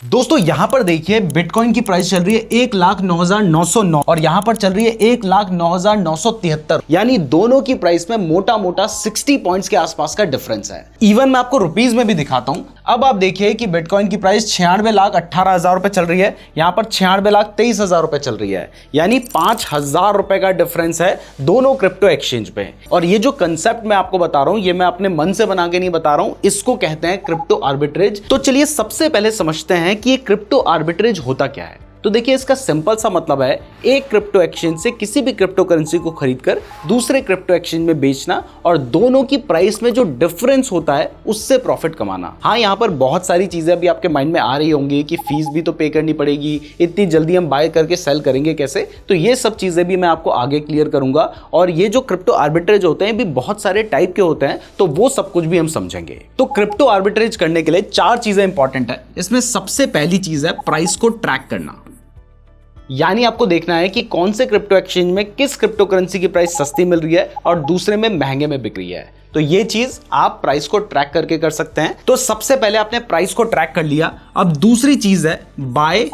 दोस्तों यहां पर देखिए बिटकॉइन की प्राइस चल रही है 1,09,909 और यहां पर चल रही है 1,09,973, यानी दोनों की प्राइस में मोटा मोटा 60 पॉइंट्स के आसपास का डिफरेंस है। इवन मैं आपको रुपीस में भी दिखाता हूं। अब आप देखिए कि बिटकॉइन की प्राइस 96,18,000 रुपए चल रही है, यहां पर 96,23,000 रुपए चल रही है, यानी 5,000 रुपए का डिफरेंस है दोनों क्रिप्टो एक्सचेंज पे। और ये जो कंसेप्ट मैं आपको बता रहा हूं, ये मैं अपने मन से बना के नहीं बता रहा हूं, इसको कहते हैं क्रिप्टो आर्बिट्रेज। तो चलिए सबसे पहले समझते हैं कि ये क्रिप्टो आर्बिट्रेज होता क्या है। तो देखिए इसका सिंपल सा मतलब है एक क्रिप्टो एक्सचेंज से किसी भी क्रिप्टो करेंसी को खरीदकर दूसरे क्रिप्टो एक्सचेंज में बेचना और दोनों की प्राइस में जो डिफरेंस होता है उससे प्रॉफिट कमाना। हाँ, यहाँ पर बहुत सारी चीजें अभी आपके माइंड में आ रही होंगी कि फीस भी तो पे करनी पड़ेगी, इतनी जल्दी हम बाय करके सेल करेंगे कैसे। तो ये सब चीजें भी मैं आपको आगे क्लियर करूंगा। और ये जो क्रिप्टो आर्बिट्रेज होते हैं भी बहुत सारे टाइप के होते हैं, तो वो सब कुछ भी हम समझेंगे। तो क्रिप्टो आर्बिट्रेज करने के लिए 4 चीजें इंपॉर्टेंट है। इसमें सबसे पहली चीज है प्राइस को ट्रैक करना, यानी आपको देखना है कि कौन से क्रिप्टो एक्सचेंज में किस क्रिप्टो करेंसी की प्राइस सस्ती मिल रही है और दूसरे में महंगे में बिक रही है। तो ये चीज आप प्राइस को ट्रैक करके कर सकते हैं। तो सबसे पहले आपने प्राइस को ट्रैक कर लिया। अब दूसरी चीज है बाय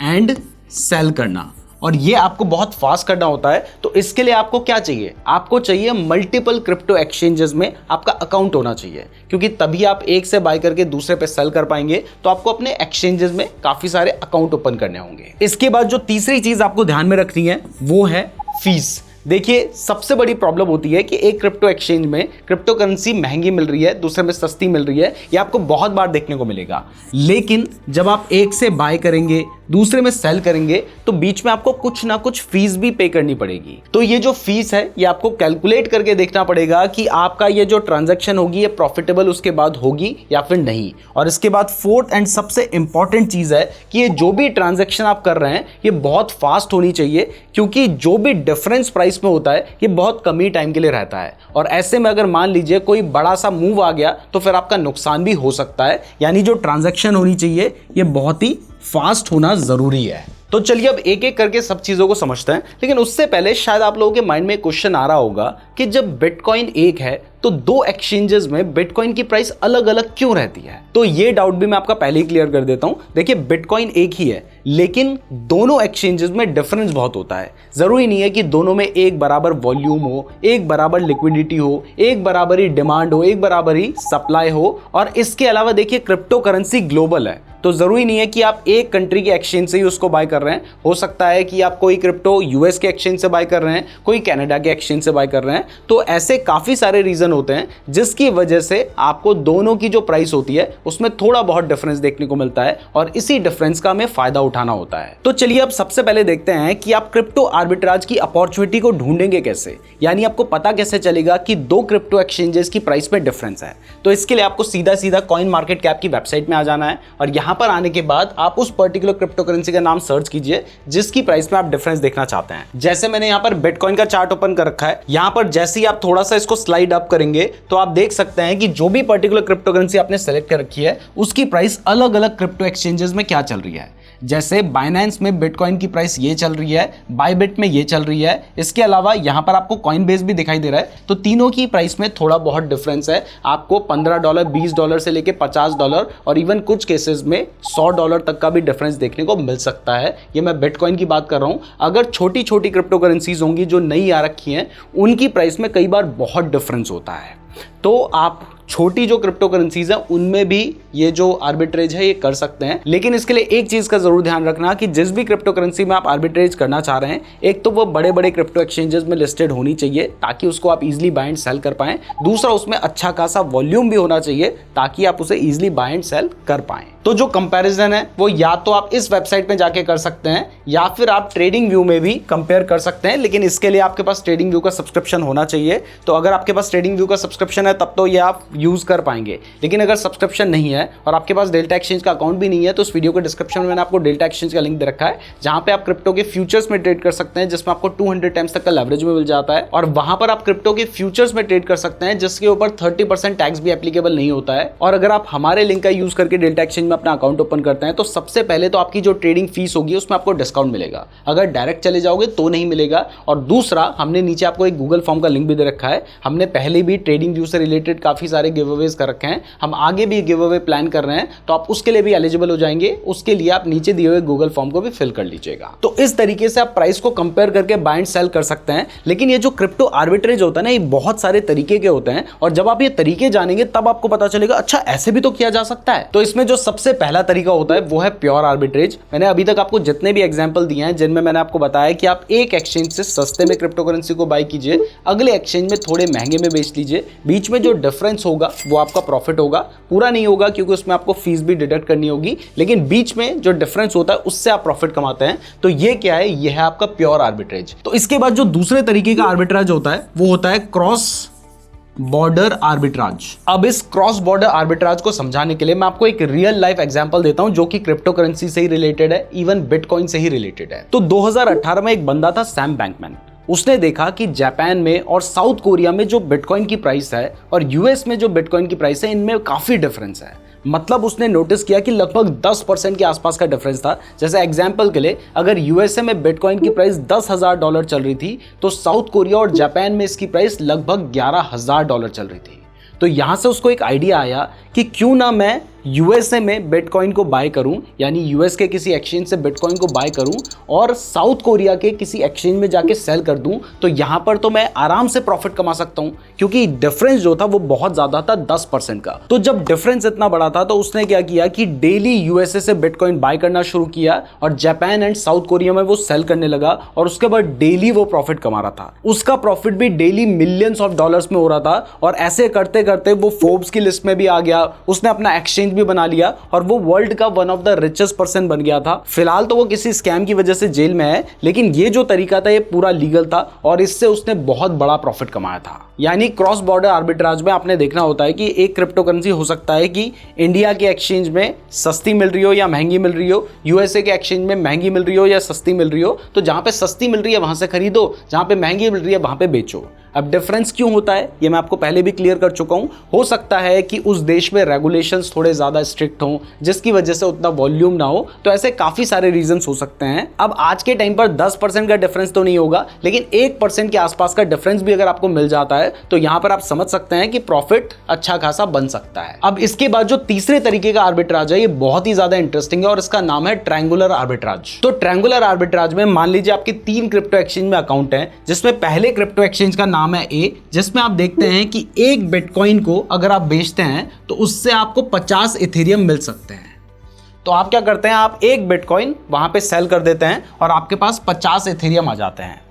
एंड सेल करना, और ये आपको बहुत फास्ट करना होता है। तो इसके लिए आपको क्या चाहिए? आपको चाहिए मल्टीपल क्रिप्टो एक्सचेंजेस में आपका अकाउंट होना चाहिए, क्योंकि तभी आप एक से बाय करके दूसरे पे सेल कर पाएंगे। तो आपको अपने एक्सचेंजेस में काफी सारे अकाउंट ओपन करने होंगे। इसके बाद जो तीसरी चीज आपको ध्यान में रखनी है वो है फीस। देखिए सबसे बड़ी प्रॉब्लम होती है कि एक क्रिप्टो एक्सचेंज में क्रिप्टो करेंसी महंगी मिल रही है, दूसरे में सस्ती मिल रही है। ये आपको बहुत बार देखने को मिलेगा, लेकिन जब आप एक से बाय करेंगे दूसरे में सेल करेंगे तो बीच में आपको कुछ ना कुछ फीस भी पे करनी पड़ेगी। तो ये जो फीस है ये आपको कैलकुलेट करके देखना पड़ेगा कि आपका ये जो ट्रांजैक्शन होगी ये प्रॉफिटेबल उसके बाद होगी या फिर नहीं। और इसके बाद फोर्थ एंड सबसे इंपॉर्टेंट चीज है कि ये जो भी ट्रांजैक्शन आप कर रहे हैं ये बहुत फास्ट होनी चाहिए, क्योंकि जो भी डिफरेंस प्राइस में होता है ये बहुत कम ही टाइम के लिए रहता है। और ऐसे में अगर मान लीजिए कोई बड़ा सा मूव आ गया तो फिर आपका नुकसान भी हो सकता है। यानी जो ट्रांजैक्शन होनी चाहिए ये बहुत ही फास्ट होना जरूरी है। तो चलिए अब एक एक करके सब चीजों को समझते हैं। लेकिन उससे पहले शायद आप लोगों के माइंड में क्वेश्चन आ रहा होगा कि जब बिटकॉइन एक है तो 2 एक्सचेंजेस में बिटकॉइन की प्राइस अलग अलग क्यों रहती है। तो ये डाउट भी मैं आपका पहले ही क्लियर कर देता हूं। देखिए बिटकॉइन एक ही है, लेकिन दोनों एक्सचेंजेस में डिफरेंस बहुत होता है। जरूरी नहीं है कि दोनों में एक बराबर वॉल्यूम हो, एक बराबर लिक्विडिटी हो, एक बराबर ही डिमांड हो, एक बराबर ही सप्लाई हो। और इसके अलावा देखिए क्रिप्टो करेंसी ग्लोबल है, तो जरूरी नहीं है कि आप एक कंट्री के एक्सचेंज से ही उसको बाय कर रहे हैं। हो सकता है कि आप कोई क्रिप्टो यूएस के एक्सचेंज से बाय कर रहे हैं, कोई कनाडा के एक्सचेंज से बाय कर रहे हैं। तो ऐसे काफी सारे रीजन होते हैं जिसकी वजह से आपको दोनों की जो प्राइस होती है उसमें थोड़ा बहुत डिफरेंस देखने को मिलता है, और इसी डिफरेंस का हमें फायदा उठाना होता है। तो चलिए अब सबसे पहले देखते हैं कि आप क्रिप्टो आर्बिट्राज की अपॉर्चुनिटी को ढूंढेंगे कैसे, यानी आपको पता कैसे चलेगा कि 2 क्रिप्टो एक्सचेंजेस की प्राइस में डिफरेंस है। तो इसके लिए आपको सीधा सीधा कॉइन मार्केट कैप की वेबसाइट में आ जाना है, और यहां पर आने के बाद आप उस पर्टिकुलर क्रिप्टो करेंसी का नाम सर्च कीजिए जिसकी प्राइस में आप डिफरेंस देखना चाहते हैं। जैसे मैंने यहां पर बिटकॉइन का चार्ट ओपन कर रखा है, यहां पर जैसे ही आप थोड़ा सा इसको स्लाइड अप करेंगे तो आप देख सकते हैं कि जो भी पर्टिकुलर क्रिप्टो करेंसी आपने सेलेक्ट कर रखी है उसकी प्राइस अलग अलग क्रिप्टो एक्सचेंजेस में क्या चल रही है। जैसे बाइनेंस में बिटकॉइन की प्राइस ये चल रही है, बायबिट में ये चल रही है। इसके अलावा यहां पर आपको कॉइनबेस भी दिखाई दे रहा है। तो तीनों की प्राइस में थोड़ा बहुत डिफरेंस है। आपको $15, $20 से लेके $50 और इवन कुछ केसेस में $100 तक का भी डिफरेंस देखने को मिल सकता है। ये मैं बिटकॉइन की बात कर रहा हूं। अगर छोटी छोटी क्रिप्टो करेंसीज होंगी जो नई आ रखी हैं, उनकी प्राइस में कई बार बहुत डिफरेंस होता है। तो आप छोटी जो क्रिप्टो करेंसीज है उनमें भी ये जो आर्बिट्रेज है ये कर सकते हैं। लेकिन इसके लिए एक चीज का जरूर ध्यान रखना कि जिस भी क्रिप्टो करेंसी में आप आर्बिट्रेज करना चाह रहे हैं, एक तो वो बड़े बड़े क्रिप्टो एक्सचेंजेस में लिस्टेड होनी चाहिए ताकि उसको आप इजीली बाय एंड सेल कर पाएं। दूसरा, उसमें अच्छा खासा वॉल्यूम भी होना चाहिए ताकि आप उसे इजीली बाय एंड सेल कर पाएं। तो जो कंपैरिजन है वो या तो आप इस वेबसाइट में जाके कर सकते हैं या फिर आप ट्रेडिंग व्यू में भी कंपेयर कर सकते हैं। लेकिन इसके लिए आपके पास ट्रेडिंग व्यू का सब्सक्रिप्शन होना चाहिए। तो अगर आपके पास ट्रेडिंग व्यू का सब्सक्रिप्शन है तब तो ये आप यूज कर पाएंगे। लेकिन अगर सब्सक्रिप्शन नहीं है और आपके पास डेल्टा एक्सचेंज का अकाउंट भी नहीं है, तो इस वीडियो के डिस्क्रिप्शन में मैंने आपको डेल्टा एक्सचेंज का लिंक दे रखा है, जहां पे आप क्रिप्टो के फ्यूचर्स में ट्रेड कर सकते हैं, जिसमें आपको 200 टाइम्स तक का लेवरेज में मिल जाता है। और वहां पर आप क्रिप्टो के फ्यूचर्स में ट्रेड कर सकते हैं जिसके ऊपर 30% टैक्स भी एप्लीकेबल नहीं होता है। और अगर आप हमारे लिंक का यूज करके डेल्टा एक्सचेंज में अपना अकाउंट ओपन करते हैं तो सबसे पहले तो आपकी जो ट्रेडिंग फीस होगी उसमें आपको डिस्काउंट मिलेगा। अगर डायरेक्ट चले जाओगे तो नहीं मिलेगा। और दूसरा, हमने नीचे आपको एक गूगल फॉर्म का लिंक भी दे रखा है। हमने पहले भी ट्रेडिंग व्यू से रिलेटेड काफी सारे गिव अवेज कर रखे हैं। हम आगे भी गिव अवे प्लान प्लान कर रहे हैं तो आप उसके लिए भी एलिजिबल हो जाएंगे। उसके लिए आप नीचे दिए हुए गूगल फॉर्म को भी फिल कर लीजिएगा। तो इस तरीके से आप प्राइस को कंपेयर करके बाय एंड सेल कर सकते हैं। लेकिन ये जो क्रिप्टो आर्बिट्रेज होता है ना, ये बहुत सारे तरीके के होते हैं और जब आप ये तरीके जानेंगे तब आपको पता चलेगा अच्छा ऐसे भी तो किया जा सकता है। तो इसमें जो सबसे पहला तरीका होता है वो है प्योर आर्बिट्रेज। मैंने अभी तक आपको जितने भी एग्जांपल दिए हैं जिनमें मैंने आपको बताया कि आप एक एक्सचेंज से सस्ते में क्रिप्टो करेंसी को बाय कीजिए, अगले एक्सचेंज में थोड़े महंगे में बेच लीजिए, बीच में जो डिफरेंस होगा वो आपका प्रॉफिट होगा। पूरा नहीं होगा क्योंकि उसमें आपको फीस भी डिडक्ट करनी होगी, लेकिन बीच में जो डिफरेंस होता है उससे आप प्रॉफिट कमाते हैं। तो ये क्या है, ये है आपका प्योर आर्बिट्रेज। तो इसके बाद जो दूसरे तरीके का आर्बिट्राज होता है वो होता है क्रॉस बॉर्डर आर्बिट्राज। अब इस क्रॉस बॉर्डर आर्बिट्राज को समझाने के लिए मैं आपको एक रियल लाइफ एग्जांपल देता हूं जो कि क्रिप्टो करेंसी से ही रिलेटेड है, इवन बिटकॉइन से ही रिलेटेड है। तो 2018 में एक बंदा था सैम बैंकमैन। उसने देखा कि जापान में और साउथ कोरिया में जो बिटकॉइन की प्राइस है और यूएस में जो बिटकॉइन की प्राइस है, इनमें काफी डिफरेंस है। मतलब उसने नोटिस किया कि लगभग 10% के आसपास का डिफरेंस था। जैसे एग्जांपल के लिए अगर यूएसए में बिटकॉइन की प्राइस $10,000 चल रही थी तो साउथ कोरिया और जापान में इसकी प्राइस लगभग $11,000 चल रही थी। तो यहां से उसको एक आइडिया आया कि क्यों ना मैं यूएसए में बिटकॉइन को बाय करूं, यानी यूएस के किसी एक्सचेंज से बिटकॉइन को बाय करूं और साउथ कोरिया के किसी एक्सचेंज में जाके सेल कर दूं। तो यहां पर तो मैं आराम से प्रॉफिट कमा सकता हूं क्योंकि डिफरेंस जो था वो बहुत ज्यादा था, 10% का। तो जब डिफरेंस इतना बड़ा था तो उसने क्या किया कि डेली यूएसए से बिटकॉइन बाय करना शुरू किया और जापान एंड साउथ कोरिया में वो सेल करने लगा और उसके बाद डेली वो प्रॉफिट कमा रहा था। उसका प्रॉफिट भी डेली मिलियंस ऑफ डॉलर्स में हो रहा था और ऐसे करते करते वो फोर्ब्स की लिस्ट में भी आ गया। उसने अपना एक्सचेंज भी बना लिया और वो वर्ल्ड का one of the richest person बन गया था। फिलहाल तो वो किसी स्कैम की वजह से जेल में है, लेकिन ये जो तरीका था ये पूरा लीगल था और इससे उसने बहुत बड़ा प्रॉफिट कमाया था। यानी क्रॉस बॉर्डर आर्बिट्राज में आपने देखना होता है कि एक क्रिप्टो करेंसी हो सकता है कि इंडिया के एक्सचेंज में सस्ती मिल रही हो या महंगी मिल रही हो, यूएसए के एक्सचेंज में महंगी मिल रही हो या सस्ती मिल रही हो। तो जहां पे सस्ती मिल रही है वहां से खरीदो, जहां पे महंगी मिल रही है वहां पे बेचो। अब डिफरेंस क्यों होता है ये मैं आपको पहले भी क्लियर कर चुका हूं। हो सकता है कि उस देश में रेगुलेशंस थोड़े ज्यादा स्ट्रिक्ट हों जिसकी वजह से उतना वॉल्यूम ना हो, तो ऐसे काफी सारे रीजंस हो सकते हैं। अब आज के टाइम पर 10% का डिफरेंस तो नहीं होगा, लेकिन 1% के आसपास का डिफरेंस भी अगर आपको मिल जाता है तो यहां पर आप समझ सकते हैं कि प्रॉफिट अच्छा खासा बन सकता है। अब इसके बाद जो तीसरे तरीके का आर्बिट्राज है ये बहुत ही ज्यादा इंटरेस्टिंग है और इसका नाम है ट्रायंगुलर आर्बिट्राज। तो ट्रायंगुलर आर्बिट्राज में मान लीजिए आपके 3 क्रिप्टो एक्सचेंज में अकाउंट है, जिसमें पहले क्रिप्टो एक्सचेंज का नाम है ए, जिसमें आप देखते हैं कि एक बिटकॉइन को अगर आप बेचते हैं तो उससे आपको 50 इथेरियम मिल सकते हैं। तो आप क्या करते हैं, आप एक बिटकॉइन वहां पे सेल कर देते हैं और आपके पास 50 इथेरियम आ जाते हैं।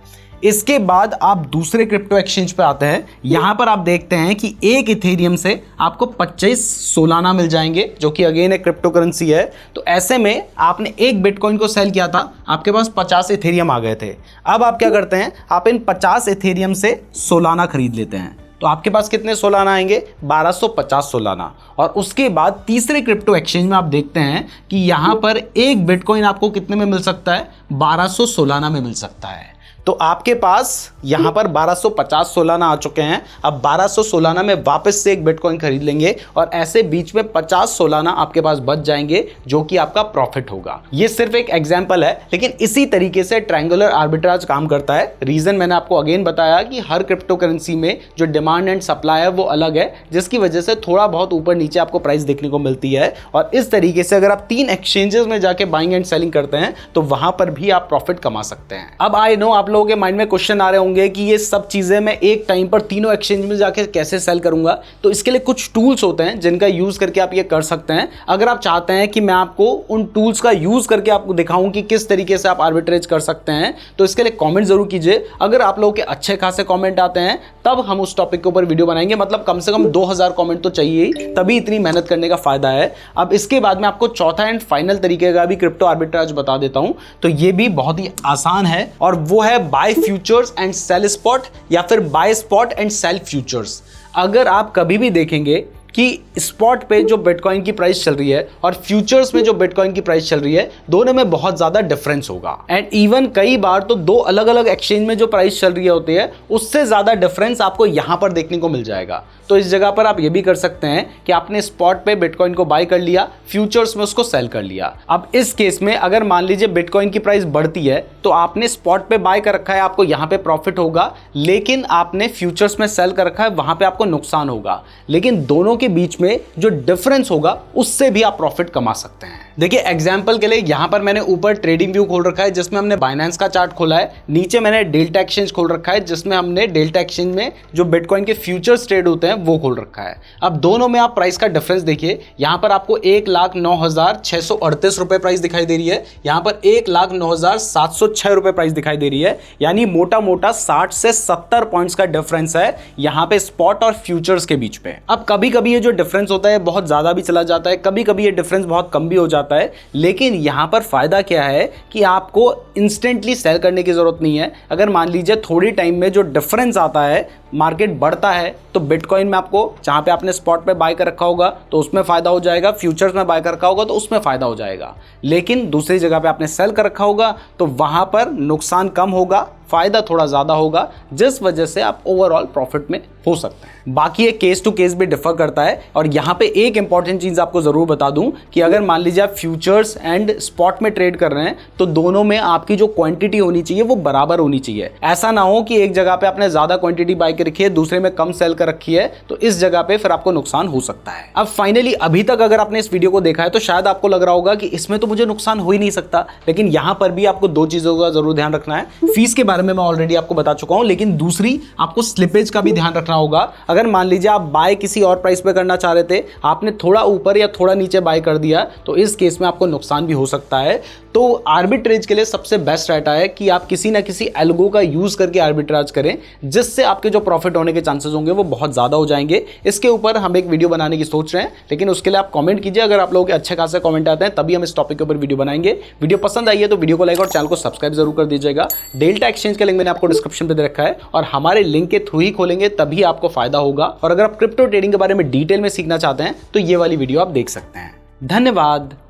इसके बाद आप दूसरे क्रिप्टो एक्सचेंज पे आते हैं, यहां पर आप देखते हैं कि एक इथेरियम से आपको 25 सोलाना मिल जाएंगे, जो कि अगेन एक क्रिप्टो करेंसी है। तो ऐसे में आपने एक बिटकॉइन को सेल किया था, आपके पास 50 इथेरियम आ गए थे। अब आप क्या करते हैं, आप इन 50 इथेरियम से सोलाना खरीद लेते हैं। तो आपके पास कितने सोलाना आएंगे, 1250 सोलाना। और उसके बाद तीसरे क्रिप्टो एक्सचेंज में आप देखते हैं कि यहां पर एक बिटकॉइन आपको कितने में मिल सकता है, 1200 सोलाना में मिल सकता है। तो आपके पास यहां पर 1250 सोलाना आ चुके हैं। अब 1200 सोलाना में वापस से एक बिटकॉइन खरीद लेंगे और ऐसे बीच में 50 सोलाना आपके पास बच जाएंगे, जो कि आपका प्रॉफिट होगा। ये सिर्फ एक एग्जांपल है, लेकिन इसी तरीके से ट्रायंगुलर आर्बिट्राज काम करता है। रीजन मैंने आपको अगेन बताया कि हर क्रिप्टो करेंसी में जो डिमांड एंड सप्लाई है वो अलग है, जिसकी वजह से थोड़ा बहुत ऊपर नीचे आपको प्राइस देखने को मिलती है। और इस तरीके से अगर आप 3 एक्सचेंजेस में जाके बाइंग एंड सेलिंग करते हैं तो वहां पर भी आप प्रॉफिट कमा सकते हैं। अब आई नो आप लोगों के माइंड में क्वेश्चन आ रहे होंगे कि ये सब चीजें मैं एक टाइम पर तीनों एक्सचेंज में जाके कैसे सेल करूंगा। तो इसके लिए कुछ टूल्स होते हैं जिनका यूज करके आप ये कर सकते हैं। अगर आप चाहते हैं कि मैं आपको उन टूल्स का यूज करके आपको दिखाऊं कि किस तरीके से आप आर्बिट्रेज कर सकते हैं, तो इसके लिए कमेंट जरूर कीजिए। अगर आप लोगों के अच्छे खासे कमेंट आते हैं तब हम उस टॉपिक के ऊपर वीडियो बनाएंगे। मतलब कम से कम 2000 कमेंट तो चाहिए, तभी इतनी मेहनत करने का फायदा है। अब इसके बाद मैं आपको चौथा एंड फाइनल तरीके का भी क्रिप्टो आर्बिट्राज बता देता हूं। तो ये भी बहुत ही आसान है और वो है buy futures and sell spot, या फिर buy spot and sell futures. अगर आप कभी भी देखेंगे कि स्पॉट पे जो बिटकॉइन की प्राइस चल रही है और फ्यूचर्स में जो बिटकॉइन की प्राइस चल रही है, दोनों में बहुत ज्यादा डिफरेंस होगा। एंड इवन कई बार तो 2 अलग अलग एक्सचेंज में जो प्राइस चल रही होती है उससे ज्यादा डिफरेंस आपको यहां पर देखने को मिल जाएगा। तो इस जगह पर आप ये भी कर सकते हैं कि आपने स्पॉट पे बिटकॉइन को बाय कर लिया, फ्यूचर्स में उसको सेल कर लिया। अब इस केस में अगर मान लीजिए बिटकॉइन की प्राइस बढ़ती है तो आपने स्पॉट पे बाय कर रखा है, आपको यहां पे प्रॉफिट होगा, लेकिन आपने फ्यूचर्स में सेल कर रखा है, वहां पे आपको नुकसान होगा। लेकिन दोनों के बीच में जो डिफरेंस होगा उससे भी आप प्रॉफिट कमा सकते हैं। देखिए एग्जांपल के लिए यहां पर मैंने ऊपर ट्रेडिंग व्यू खोल रखा है जिसमें हमने बाइनेंस का चार्ट खोला है, नीचे मैंने डेल्टा एक्सचेंज खोल रखा है जिसमें हमने डेल्टा एक्सचेंज में जो बिटकॉइन के फ्यूचर्स ट्रेड होते हैं वो खोल रखा है। अब दोनों में आप प्राइस का डिफरेंस देखिए, यहां पर आपको 1,09,638 रुपए प्राइस दिखाई दे रही है, यहां पर 1,09,706 रुपए प्राइस दिखाई दे रही है, यानी मोटा मोटा 60 से 70 पॉइंट्स का डिफरेंस है यहां पे स्पॉट और फ्यूचर्स के बीच में। अब कभी कभी ये जो डिफरेंस होता है बहुत ज्यादा भी चला जाता है, कभी कभी ये डिफरेंस बहुत कम भी हो जाता है, लेकिन यहां पर फायदा क्या है कि आपको इंस्टेंटली सेल करने की जरूरत नहीं है। अगर मान लीजिए थोड़ी टाइम में जो डिफरेंस आता है, मार्केट बढ़ता है, तो बिटकॉइन में आपको जहां पे आपने स्पॉट पे बाय कर रखा होगा तो उसमें फायदा हो जाएगा, फ्यूचर्स में बाय कर रखा होगा तो उसमें फायदा हो जाएगा। लेकिन दूसरी जगह पे आपने सेल कर रखा होगा तो वहां पर नुकसान कम होगा, फायदा थोड़ा ज्यादा होगा, जिस वजह से आप ओवरऑल प्रॉफिट में हो सकते हैं। बाकी ये केस टू केस भी डिफर करता है। और यहां पे एक इंपॉर्टेंट चीज आपको जरूर बता दूं कि अगर मान लीजिए आप फ्यूचर्स एंड स्पॉट में ट्रेड कर रहे हैं तो दोनों में आपकी जो क्वांटिटी होनी चाहिए वो बराबर होनी चाहिए। ऐसा ना हो कि एक जगह पे आपने ज्यादा क्वांटिटी बाय कर रखी है, दूसरे में कम सेल कर रखी है, तो इस जगह पे फिर आपको नुकसान हो सकता है। अब फाइनली अभी तक अगर आपने इस वीडियो को देखा है तो शायद आपको लग रहा होगा कि इसमें तो मुझे नुकसान हो ही नहीं सकता, लेकिन यहां पर भी आपको दो चीजों का जरूर ध्यान रखना है। फीस के बारे में मैं ऑलरेडी आपको बता चुका हूं, लेकिन दूसरी आपको स्लिपेज का भी ध्यान रखना होगा। अगर मान लीजिए आप बाय किसी और प्राइस पे करना चाह रहे थे, आपने थोड़ा ऊपर या थोड़ा नीचे बाय कर दिया, तो इस केस में आपको नुकसान भी हो सकता है। तो आर्बिट्रेज के लिए सबसे बेस्ट रहता है कि आप किसी ना किसी एल्गो का यूज करके आर्बिट्राज करें, जिससे आपके जो प्रॉफिट होने के चांसेस होंगे वो बहुत ज्यादा हो जाएंगे। इसके ऊपर हम एक वीडियो बनाने की सोच रहे हैं, लेकिन उसके लिए आप कमेंट कीजिए। अगर आप लोगों के अच्छे खासे कमेंट आते हैं तभी हम इस टॉपिक के ऊपर वीडियो बनाएंगे। वीडियो पसंद आई है तो वीडियो को लाइक और चैनल को सब्सक्राइब जरूर कर दीजिएगा। डेल्टा एक्सचेंज का लिंक मैंने आपको डिस्क्रिप्शन पे दे रखा है और हमारे लिंक के थ्रू ही खोलेंगे तभी आपको फायदा होगा। और अगर आप क्रिप्टो ट्रेडिंग के बारे में डिटेल में सीखना चाहते हैं तो ये वाली वीडियो आप देख सकते हैं। धन्यवाद।